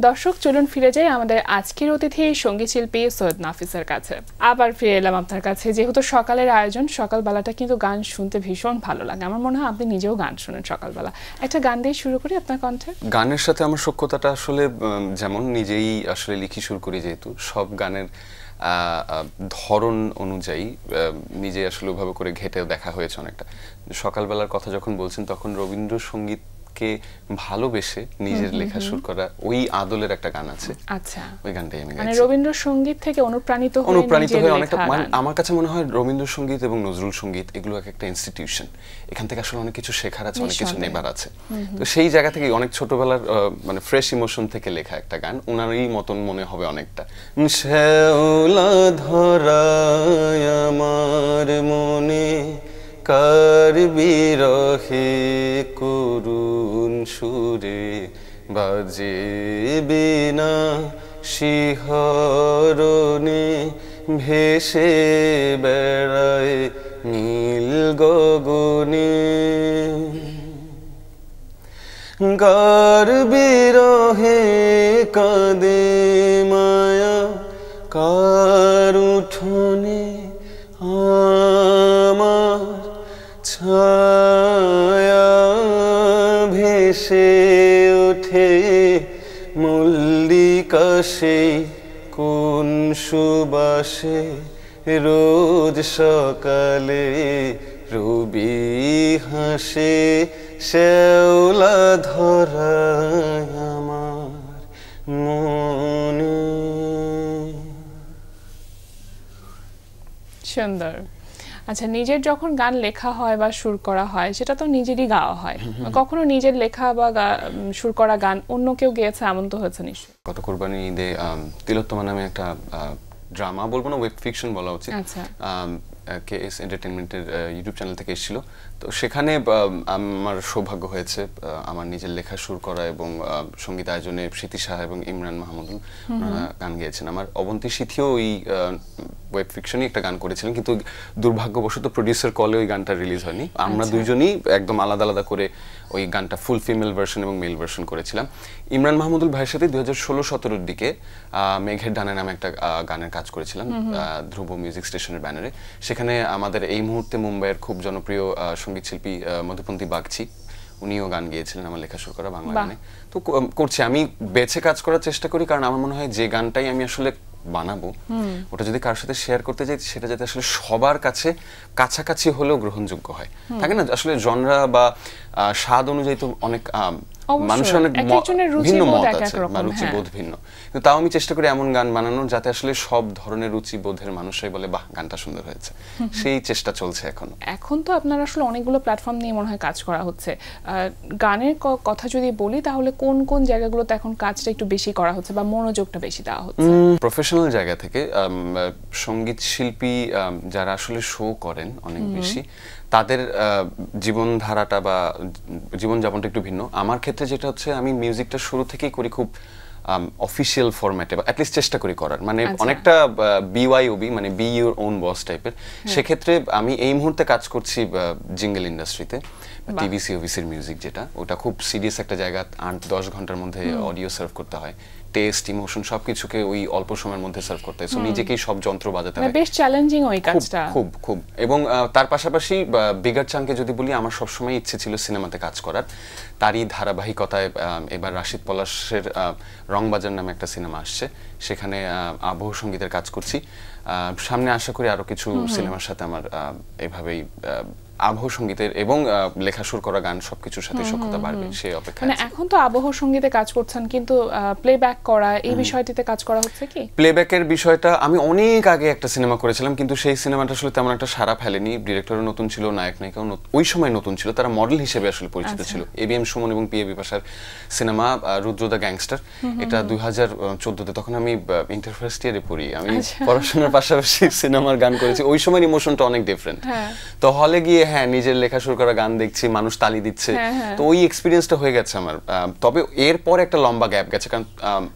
দর্শক চলুন ফিরে যাই আমাদের আজকের অতিথি সঙ্গীত শিল্পী সৈয়দ নাফিসের কাছে। আবার ফিরে এলাম আপনার কাছে। যেহেতু সকালের আয়োজন, সকালবেলাটা কিন্তু গান শুনতে ভীষণ ভালো লাগে। আমার মনে হয় আপনি নিজেও গান শুনেন সকালবেলা। একটা গান দিয়ে শুরু করি আপনার কণ্ঠে। গানের সাথে আমার সখ্যতাটা আসলে যেমন নিজেই আসলে লিখি শুরু করি, যেহেতু সব গানের ধরন অনুযায়ী নিজে আসলে ওভাবে করে ঘেটে দেখা হয়েছে অনেকটা। সকালবেলার কথা যখন বলছেন তখন রবীন্দ্রসঙ্গীতকে ভালোবেসে নিজের লেখা সুর করা ওই আদলের একটা গান আছে। আচ্ছা, ওই গানটাই আমি মানে রবীন্দ্রসঙ্গীত থেকে অনুপ্রাণিত হয়ে অনেকটা। আমার কাছে মনে হয় রবীন্দ্রসঙ্গীত এবং নজরুল সঙ্গীত এগুলো একটা ইনস্টিটিউশন। এখান থেকে আসলে অনেক কিছু শেখার আছে, অনেক কিছু নেবার আছে। তো সেই জায়গা থেকে অনেক ছোটবেলার মানে ফ্রেশ ইমোশন থেকে লেখা একটা গান, ওনারই মতন মনে হবে অনেকটা। শ্যাওলা ধরায় আমার মনে কার বিরহে করুণ সুরে বাজে বিনা শিহরণে ভেসে বেড়ায় নীল গগনে কার বিরহে কাঁদে মায়া কার উঠোনে আমার ছায়া ভেসে ওঠে মল্লিকা সেই কোন সুবাসে রোজ সকালে রবি হাসে শ্যাওলা ধরায় আমার মনে। সুন্দর। আচ্ছা, নিজের যখন গান লেখা হয় বা সুর করা হয় সেটা তো নিজেরই গাওয়া হয়। কখনো নিজের লেখা বা সুর করা গান অন্য কেউ গেয়েছে এমন তো হয়েছে নিশ্চয়ই? গত কোরবানি ঈদে তিলোত্তমা নামে একটা ড্রামা, বলবো না ওয়েব ফিকশন বলা উচিত, কেএস এন্টারটেইনমেন্টের ইউটিউব চ্যানেল থেকে এসেছিল। তো সেখানে আমার সৌভাগ্য হয়েছে আমার নিজের লেখা সুর করা এবং সঙ্গীত আয়োজনে স্মৃতি সাহা এবং ইমরান মাহমুদুল গান গেয়েছেন। আমার অবন্তী সিথিও ওই ওয়েব ফিকশনই একটা গান করেছিলেন, কিন্তু দুর্ভাগ্যবশত প্রডিউসার কলে ওই গানটা রিলিজ হয়নি। আমরা দুইজনই একদম আলাদা আলাদা করে ওই গানটা ফুল ফিমেল ভার্সন এবং মেল ভার্সন করেছিলাম। ইমরান মাহমুদুল ভাইয়ের সাথে 2016-17 দিকে মেঘের ডানে নামে একটা গানের কাজ করেছিলাম ধ্রুব মিউজিক স্টেশনের ব্যানারে। সেখানে আমাদের এই মুহূর্তে মুম্বাইয়ের খুব জনপ্রিয় সঙ্গীত শিল্পী মধুপন্থী বাগচি, উনিও গান গেয়েছিলেন আমার লেখা সুর করা বাংলা গানে। তো করছি, আমি বেছে কাজ করার চেষ্টা করি, কারণ আমার মনে হয় যে গানটাই আমি আসলে বানাবো ওটা যদি কারোর সাথে শেয়ার করতে যাই সেটা যাতে আসলে সবার কাছে কাছাকাছি হলেও গ্রহণযোগ্য হয়। থাকে না আসলে জনরা বা স্বাদ অনুযায়ী তো অনেক মানুষের অনেক ভিন্ন মত আছে, রুচি বোধ ভিন্ন, কিন্তু তাও আমি চেষ্টা করি এমন গান বানানোর যাতে আসলে সব ধরনের রুচি বোধের মানুষরাই বলে বাহ গানটা সুন্দর হয়েছে। সেই চেষ্টা চলছে এখন তো আপনার আসলে অনেকগুলো প্ল্যাটফর্ম নিয়ে মনে হয় কাজ করা হচ্ছে। গানের কথা যদি বলি তাহলে কোন কোন জায়গাগুলোতে এখন কাজটা একটু বেশি করা হচ্ছে বা মনোযোগটা বেশি দেওয়া হচ্ছে? প্রফেশনাল জায়গা থেকে সঙ্গীত শিল্পী যারা আসলে শো করেন অনেক বেশি, তাদের জীবনধারাটা বা জীবনযাপনটা একটু ভিন্ন। আমার ক্ষেত্রে যেটা হচ্ছে, আমি মিউজিকটা শুরু থেকেই করি খুব অফিসিয়াল ফরম্যাটে, বা অ্যাটলিস্ট চেষ্টা করি করার, মানে অনেকটা বিওয়াইওবি মানে বি ইউর ওন বস টাইপের। সেক্ষেত্রে আমি এই মুহূর্তে কাজ করছি জিঙ্গেল ইন্ডাস্ট্রিতে, টিভিসি ওভিসির মিউজিক, যেটা ওটা খুব সিরিয়াস একটা জায়গা, 8-10 ঘন্টার মধ্যে অডিও সার্ভ করতে হয়, টেস্ট ইমোশন সবকিছুকে ওই অল্প সময়ের মধ্যে সার্ভ করতে হয়। সো নিজেকেই সব যন্ত্র বাজাতে হয়, বেশ চ্যালেঞ্জিং ওই কাজটা, খুব খুব। এবং তার পাশাপাশি বিগার চাঙ্কে যদি বলি, আমার সবসময় ইচ্ছে ছিল সিনেমাতে কাজ করার। তারই ধারাবাহিকতায় এবার রাশিদ পলাশের রংবাজার নামে একটা সিনেমা আসছে, সেখানে আবহ সঙ্গীতের কাজ করছি। সামনে আশা করি আরো কিছু সিনেমার সাথে আমার এভাবেই আবহ সঙ্গীতের এবং লেখা সুর করা গান সবকিছুর সাথে সক্ষতা বাড়বে সেই অপেক্ষায়। মানে এখন তো আবহ সঙ্গীতে কাজ করছেন, কিন্তু প্লেব্যাক করা এই বিষয়টিতে কাজ করা হচ্ছে কি? প্লেব্যাকের বিষয়টা আমি অনেক আগে একটা সিনেমা করেছিলাম, কিন্তু সেই সিনেমাটা আসলে তেমন একটা সাড়া ফেলেনি। ডিরেক্টরও নতুন ছিল, নায়ক নায়িকাও ওই সময় নতুন ছিল, তারা মডেল হিসেবে আসলে পরিচিত ছিল। এবিএম সুমন এবং পিএ বিপাশার সিনেমা রুদ্র দ্য গ্যাংস্টার, এটা 2014-তে, তখন আমি ইন্টার ফার্স্ট ইয়ারে পড়ি। আমি পড়াশোনার পাশাপাশি সিনেমার গান করেছি, ওই সময়ের ইমোশনটা অনেক ডিফারেন্ট। তো হলে গিয়ে হ্যাঁ নিজের লেখা শুরু করা গান দেখছি, মানুষ তালি দিচ্ছে, তো ওই এক্সপিরিয়েন্সটা হয়ে গেছে আমার। তবে এরপর একটা লম্বা গ্যাপ গেছে, কারণ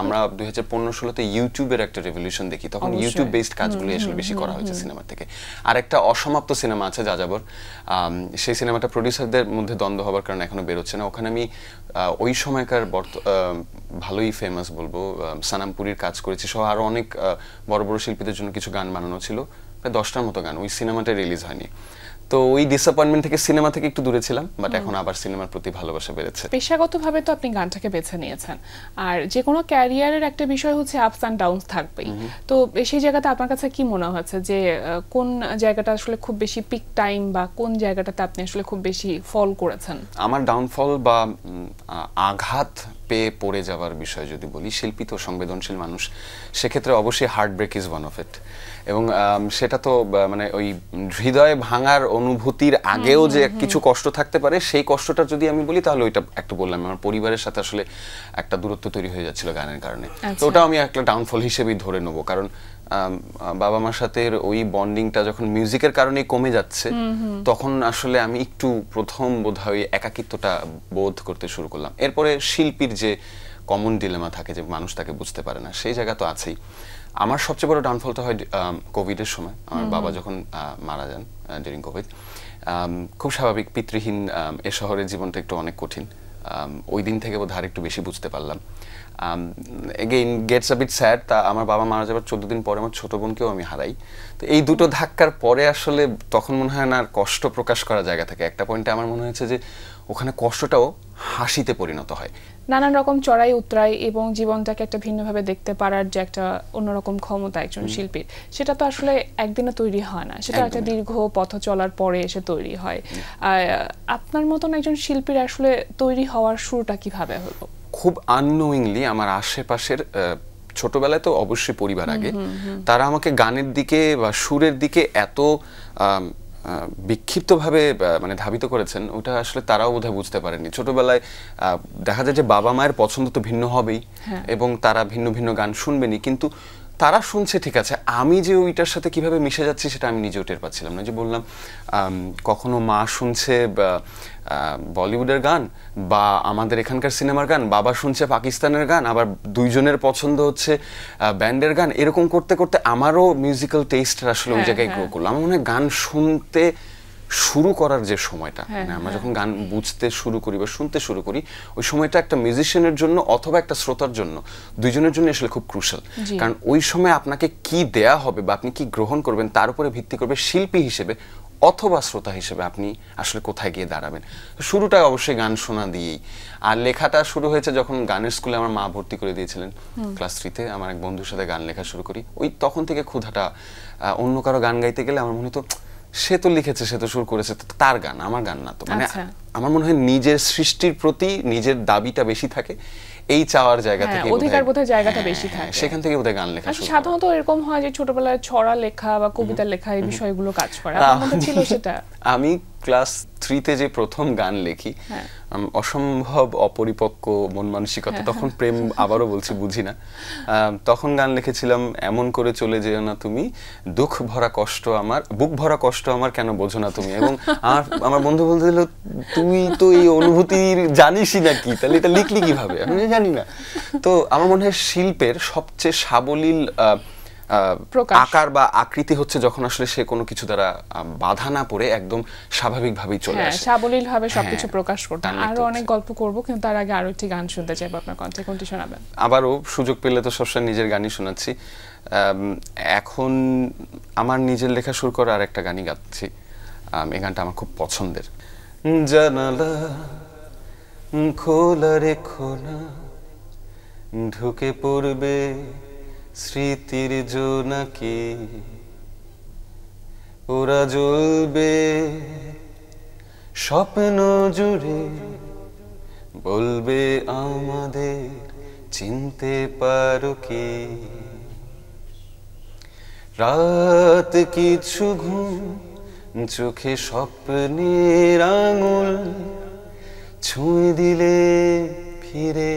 আমরা 2015-16-তে ইউটিউবের একটা রেভলিউশন দেখি, তখন ইউটিউব বেসড কাজগুলো আসলে বেশি করা হয়েছে সিনেমা থেকে। আর একটা অসমাপ্ত সিনেমা আছে যাযাবর, সেই সিনেমাটা প্রডিউসারদের মধ্যে দ্বন্দ্ব হবার কারণে এখনো বেরোচ্ছে না। ওখানে আমি ওই সময়কার ভালোই ফেমাস বলবো সানামপুরীর কাজ করেছি সহ আরো অনেক বড় বড় শিল্পীদের জন্য কিছু গান বানানো ছিল, প্রায় 10টার মতো গান। ওই সিনেমাটা রিলিজ হয়নি, তো ওই ডিসঅ্যাপয়েন্টমেন্ট থেকে সিনেমা থেকে একটু দূরে ছিলাম, বাট এখন আবার সিনেমার প্রতি ভালোবাসা বেড়েছে। পেশাগতভাবে তো আপনি গানটাকে বেছে নিয়েছেন, আর যে কোনো ক্যারিয়ারের একটা বিষয় হচ্ছে আপস অ্যান্ড ডাউনস থাকবেই। তো সেই জায়গাতে আপনার কাছে কি মনে হচ্ছে যে কোন জায়গাটা আসলে খুব বেশি পিক টাইম, বা কোন জায়গাটাতে আপনি আসলে খুব বেশি ফল করেছেন? আমার ডাউনফল বা আঘাত পেয়ে পড়ে যাওয়ার বিষয় যদি বলি, শিল্পী তো সংবেদনশীল মানুষ, সেক্ষেত্রে অবশ্যই heart break is one of it. এবং সেটা তো মানে ওই হৃদয় ভাঙার অনুভূতির আগেও যে কিছু কষ্ট থাকতে পারে, সেই কষ্টটা যদি আমি বলি তাহলে ওইটা একটু বললাম, আমার পরিবারের সাথে আসলে একটা দূরত্ব তৈরি হয়ে যাচ্ছিল গানের কারণে। তো ওটা আমি একটা ডাউনফল হিসেবেই ধরে নেবো, কারণ বাবা মার সাথে ওই বন্ডিংটা যখন মিউজিকের কারণেই কমে যাচ্ছে, তখন আসলে আমি একটু প্রথম বোধহয় একাকিত্বটা বোধ করতে শুরু করলাম। এরপরে শিল্পীর যে কমন ডিলেমা থাকে যে মানুষ তাকে বুঝতে পারে না, সেই জায়গা তো আছেই। আমার সবচেয়ে বড় ডাউনফলটা হয় কোভিডের সময়। আমার বাবা যখন মারা যান ডিউরিং কোভিড, খুব স্বাভাবিক, পিতৃহীন এ শহরের জীবনটা একটু অনেক কঠিন। ওই দিন থেকে বোধহয় আরেকটু বেশি বুঝতে পারলাম। Again gets a bit sad, তা আমার বাবা মারা যাবার 14 দিন পরে আমার ছোট বোনকেও আমি হারাই। তো এই দুটো ধাক্কার পরে আসলে তখন মনে হয় না আর কষ্ট প্রকাশ করার জায়গা থাকে। একটা পয়েন্টে আমার মনে হয়েছে যে ওখানে কষ্টটাও হাসিতে পরিণত হয়। নানান রকম চড়াই উতরাই এবং জীবনটাকে একটা ভিন্নভাবে দেখতে পারার যে একটা অন্যরকম ক্ষমতা একজন শিল্পীর, সেটা তো আসলে একদিনে তৈরি হয় না, সেটা একটা দীর্ঘ পথ চলার পরে এসে তৈরি হয়। আপনার মতন একজন শিল্পীর আসলে তৈরি হওয়ার শুরুটা কিভাবে হলো? খুব আননোয়িংলি আমার আশেপাশের, ছোটবেলায় তো অবশ্যই পরিবার আগে, তারা আমাকে গানের দিকে বা সুরের দিকে এত বিক্ষিপ্তভাবে মানে ধাবিত করেছেন, ওটা আসলে তারাও বোধহয় বুঝতে পারেননি। ছোটবেলায় দেখা যায় যে বাবা মায়ের পছন্দ তো ভিন্ন হবেই, এবং তারা ভিন্ন ভিন্ন গান শুনবেনই, কিন্তু তারা শুনছে ঠিক আছে, আমি যে ওইটার সাথে কিভাবে মিশে যাচ্ছি সেটা আমি নিজেও টের পাচ্ছিলাম না। যে বললাম, কখনো মা শুনছে বলিউডের গান বা আমাদের এখানকার সিনেমার গান, বাবা শুনছে পাকিস্তানের গান, আবার দুইজনের পছন্দ হচ্ছে ব্যান্ডের গান। এরকম করতে করতে আমারও মিউজিক্যাল টেস্ট আসলে ওই জায়গায় গ্রো করলো। আমার মনে হয় গান শুনতে শুরু করার যে সময়টা, মানে আমরা যখন গান বুঝতে শুরু করি বা শুনতে শুরু করি, ওই সময়টা একটা মিউজিশিয়ানের জন্য অথবা একটা শ্রোতার জন্য, দুইজনের জন্য আসলে খুব ক্রুশাল। কারণ ওই সময় আপনাকে কি দেয়া হবে বা আপনি কি গ্রহণ করবেন তার উপরে ভিত্তি করবে শিল্পী হিসেবে অথবা শ্রোতা হিসেবে আপনি আসলে কোথায় গিয়ে দাঁড়াবেন। শুরুটা অবশ্যই গান শোনা দিয়েই। আর লেখাটা শুরু হয়েছে যখন গানের স্কুলে আমার মা ভর্তি করে দিয়েছিলেন। ক্লাস 3-তে আমার এক বন্ধুর সাথে গান লেখা শুরু করি। ওই তখন থেকে ক্ষুধাটা, অন্য কারো গান গাইতে গেলে আমার মনে হতো সে তো লিখেছে, সে তো সুর করেছে, তার গান, আমার গান না তো। মানে আমার মনে হয় নিজের সৃষ্টির প্রতি নিজের দাবিটা বেশি থাকে, এই চাওয়ার জায়গা থেকে অধিকার বোধের জায়গাটা বেশি থাকে, সেখান থেকে বোধহয় গান লেখা শুরু। সাধারণত এরকম হয় যে ছোটবেলায় ছড়া লেখা বা কবিতা লেখা এই বিষয়গুলো কাজ করে, আমার মধ্যে ছিল সেটা। আমি ক্লাস 3-তে যে প্রথম গান লিখি, অসম্ভব অপরিপক্ক মন মানসিকতা, তখন প্রেম আবারও বলছি বুঝি না, তখন গান লিখেছিলাম, এমন করে চলে যেও না তুমি, দুঃখ ভরা কষ্ট আমার, বুক ভরা কষ্ট আমার, কেন বোঝো না তুমি। এবং আমার বন্ধু বলতে দিল, তুই তো এই অনুভূতি জানিসই না, কি তাহলে এটা লিখলি কিভাবে? আমি জানি না। তো আমার মনে হয় শিল্পের সবচেয়ে সাবলীল আকার বা আকৃতি হচ্ছে যখন আসলে সে কোনো কিছু দ্বারা বাধা না পড়ে একদম স্বাভাবিকভাবেই চলে আসে, সাবলীল ভাবে সবকিছু প্রকাশ করতে। আরো অনেক গল্প করব, কিন্তু তার আগে আরো একটি গান শুনতে চাইবো আপনার কণ্ঠে। কোনটি শোনাবেন? আবারও সুযোগ পেলে তো সবসময় নিজের গানই শোনাচ্ছি। এখন আমার নিজের লেখা শুরু করা আর একটা গানই গাচ্ছি। এই গানটা আমার খুব পছন্দের। জানালা খোলা রেখো না, ঢুকে পড়বে স্মৃতির জোনাকি, ওরা জ্বলবে স্বপ্ন জুড়ে, বলবে আমাদের চিনতে পারো কি। রাত কিছু ঘুম, চোখে স্বপ্নের আঙুল, ছুঁয়ে দিলে ফিরে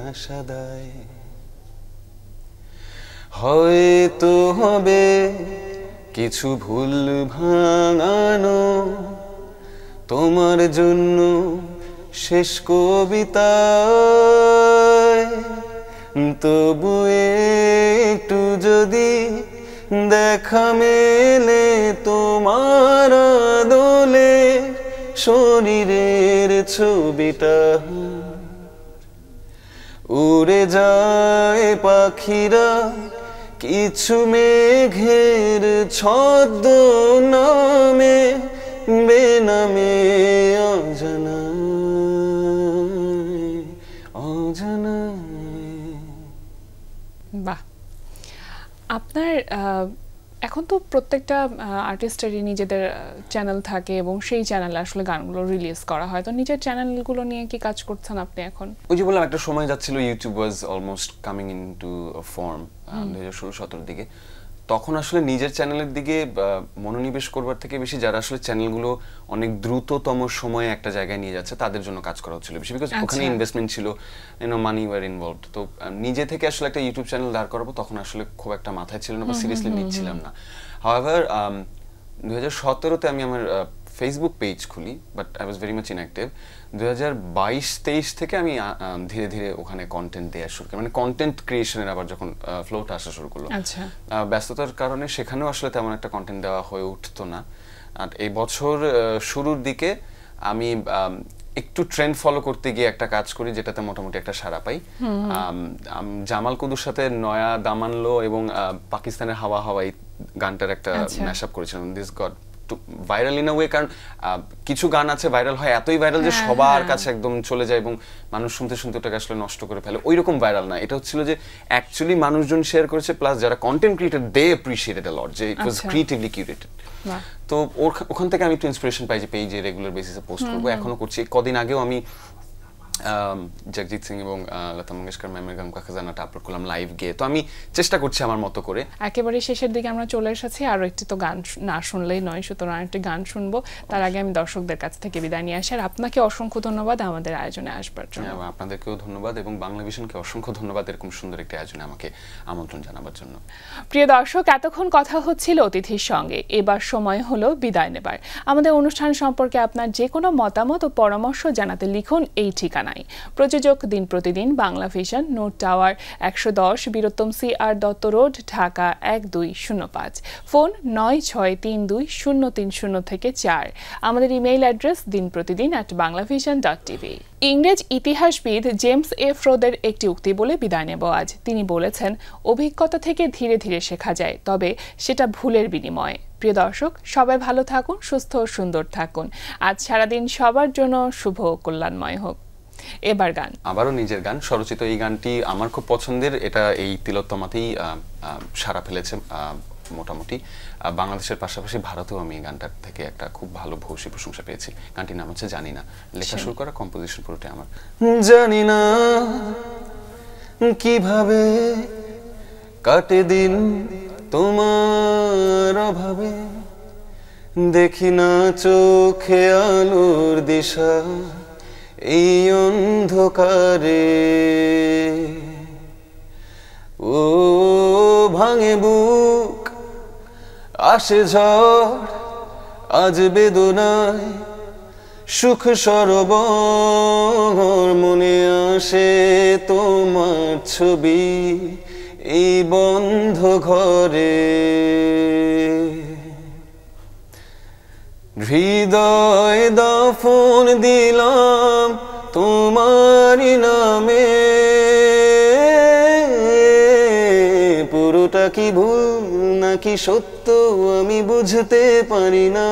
আসা দেয়। হয়তো হবে কিছু ভুল ভাঙানো তোমার জন্য শেষ কবিতা, তবু একটু যদি দেখা মেলে তোমার দোলে শরীরের ছবিটা, উড়ে যায় পাখিরা কিছু মেঘের ছদ্ম নামে, বেনামে অজানায় অজানায়। বাহ, আপনার এখন তো প্রত্যেকটা আর্টিস্টেরই নিজেদের চ্যানেল থাকে এবং সেই চ্যানেলে আসলে গানগুলো রিলিজ করা হয়, তো নিজের চ্যানেলগুলো নিয়ে কি কাজ করছেন আপনি এখন? ওই যে বললাম, একটা সময় যাচ্ছিল YouTube was almost coming into form 2016-17 দিকে, তখন আসলে নিজের চ্যানেলের দিকে মনোনিবেশ করবার থেকে বেশি যারা আসলে চ্যানেলগুলো অনেক দ্রুততম সময়ে একটা জায়গায় নিয়ে যাচ্ছে তাদের জন্য কাজ করা হচ্ছিল বেশি, বিকজ ওখানে ইনভেস্টমেন্ট ছিল, মানি ওয়ার ইনভলভড। তো নিজে থেকে আসলে একটা ইউটিউব চ্যানেল দাঁড় করাবো তখন আসলে খুব একটা মাথায় ছিল না বা সিরিয়াসলি নিচ্ছিলাম না। হাওয়েভার 2017-তে আমি আমার ফেসবুক পেজ খুলি, but I was very much inactive. 2022-23 থেকে আমি ধীরে ধীরে ওখানে কন্টেন্ট দেওয়া শুরু করি, মানে কন্টেন্ট ক্রিয়েশনের আবার যখন ফ্লোটা আসা শুরু করলো। ব্যস্ততার কারণে সেখানেও আসলে তেমন একটা কন্টেন্ট দেওয়া হয়ে উঠতো না। আর এই বছর শুরুর দিকে আমি একটু ট্রেন্ড ফলো করতে গিয়ে একটা কাজ করি যেটাতে মোটামুটি একটা সাড়া পাই। জামাল কুদুর সাথে নয়া দামানলো এবং পাকিস্তানের হাওয়া হাওয়াই গানটার একটা ম্যাশআপ করেছিলাম। This goat viral in a way, কারণ কিছু গান আছে ভাইরাল হয় এতই ভাইরাল যে সবার কাছে একদম চলে যায় এবং মানুষ শুনতে শুনতে ওটাকে আসলে নষ্ট করে ফেলে, ওই রকম ভাইরাল না। এটা হচ্ছিল যে অ্যাকচুয়ালি মানুষজন শেয়ার করেছে, প্লাস যারা কন্টেন্ট ক্রিয়েটর দে অ্যাপ্রিশিয়েটেড আ লট, যে ইট ওয়াজ ক্রিয়েটিভলি কিউরেটেড। তো ওখান থেকে আমি একটু ইন্সপিরেশন পাই যে পেজে রেগুলার বেসিসে পোস্ট করবো, এখনো করছি। কদিন আগেও আমি জগজিৎ সিং এবং লতা মঙ্গেশকর ম্যামের গান কা খাজানাটা আপলোড করলাম লাইভ গিয়ে। তো আমি চেষ্টা করছি আমার মতো করে। একেবারে শেষের দিকে আমরা চলে এসেছি, আরো একটি তো গান না শুনলেই নয়, সুতরাং একটি গান শুনবো। তার আগে আমি দর্শকদের কাছ থেকে বিদায় নিয়ে আসি। আর আপনাকে অসংখ্য ধন্যবাদ আমাদের আয়োজনে আসবার জন্য। আপনাদেরকেও ধন্যবাদ এবং বাংলাভিশনকে অসংখ্য ধন্যবাদ এরকম সুন্দর একটি আয়োজনে আমাকে আমন্ত্রণ জানাবার জন্য। প্রিয় দর্শক, এতক্ষণ কথা হচ্ছিল অতিথির সঙ্গে, এবার সময় হলো বিদায় নেবার। আমাদের অনুষ্ঠান সম্পর্কে আপনার যে কোনো মতামত ও পরামর্শ জানাতে লিখুন এই ঠিকানায়। প্রযোজক দিন প্রতিদিন, Banglavision, note tower 110, Bir Uttom CR Dutta road, Dhaka 1205। Phone 96320304। আমাদের ইমেইল অ্যাড্রেস dinprotidin@banglavision.tv। ইংরেজ ইতিহাসবিদ জেমস ফ্রোদের একটি উক্তি বলে বিদায় নেব আজ। তিনি বলেছেন, অভিজ্ঞতা থেকে ধীরে ধীরে শেখা যায়, তবে সেটা ভুলের বিনিময়ে। প্রিয় দর্শক, সবাই ভালো থাকুন, সুস্থ ও সুন্দর থাকুন। আজ সারাদিন সবার জন্য শুভ ও কল্যাণময় হোক। এবার গান, আবারও নিজের গান স্বরচিত এই গানটি আমার খুব পছন্দের। এটা এই তিলোত্তমাতেই সাড়া ফেলেছে মোটামুটি। বাংলাদেশের পাশাপাশি ভারতেও আমি এই গানটার থেকে একটা খুব ভালো ভূয়সী প্রশংসা পেয়েছি। গানটির নাম হচ্ছে জানি না, লেখা শুরু করা, কম্পোজিশন পুরোটাই আমার। জানি না কিভাবে কাটে দিন তোমার অভাবে, দেখি না চোখে আলোর দিশা এই অন্ধকারে। ও ভাঙে বুক, আসে ঝড়, আজ বেদনায় সুখ সরবর, মনে আসে তোমার ছবি এই বন্ধ ঘরে। হৃদয় দাফন দিলাম তোমার নামে, পুরোটা কি ভুল নাকি সত্য আমি বুঝতে পারি না।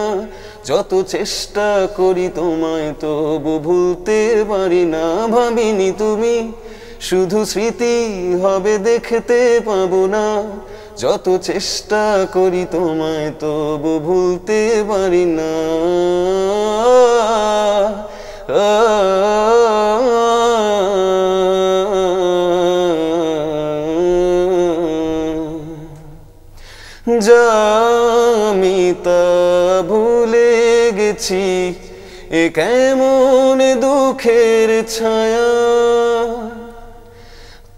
যত চেষ্টা করি তোমায় তবু ভুলতে পারি না। ভাবিনি তুমি শুধু স্মৃতি হবে দেখতে পাবো না। যত চেষ্টা করি তোমায় তবু ভুলতে পারি না। আমি তা ভুলে গেছি, এ কেমন দুঃখের ছায়া।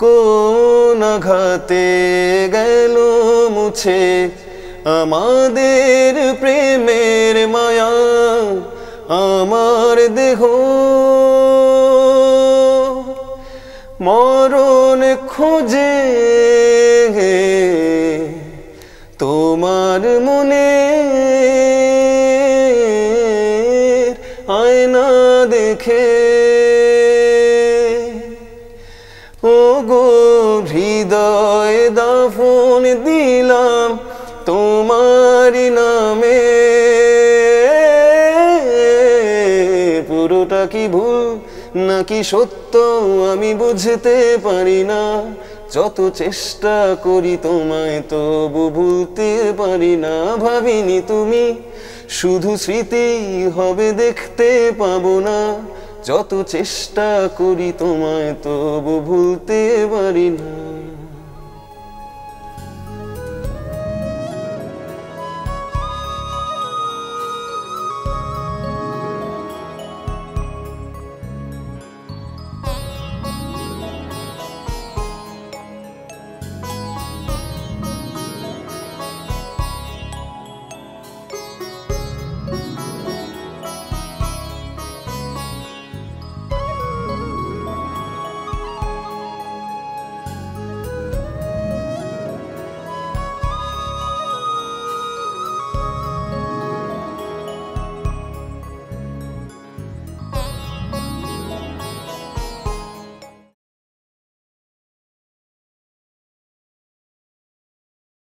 কোন আঘাতে গেল মুছে আমাদের প্রেমের মায়া। আমার দেহ মরণ খোঁজে তোমার মনে আয়না দেখে ও গো হৃদয় দাফন দিলাম তোমার নামে পুরোটা কি ভুল নাকি সত্য আমি বুঝতে পারি না যত চেষ্টা করি তোমায় তবু ভুলতে পারি না ভাবিনি তুমি শুধু স্মৃতি হবে দেখতে পাবো না যত চেষ্টা করি তোমায় তবু ভুলতে পারি না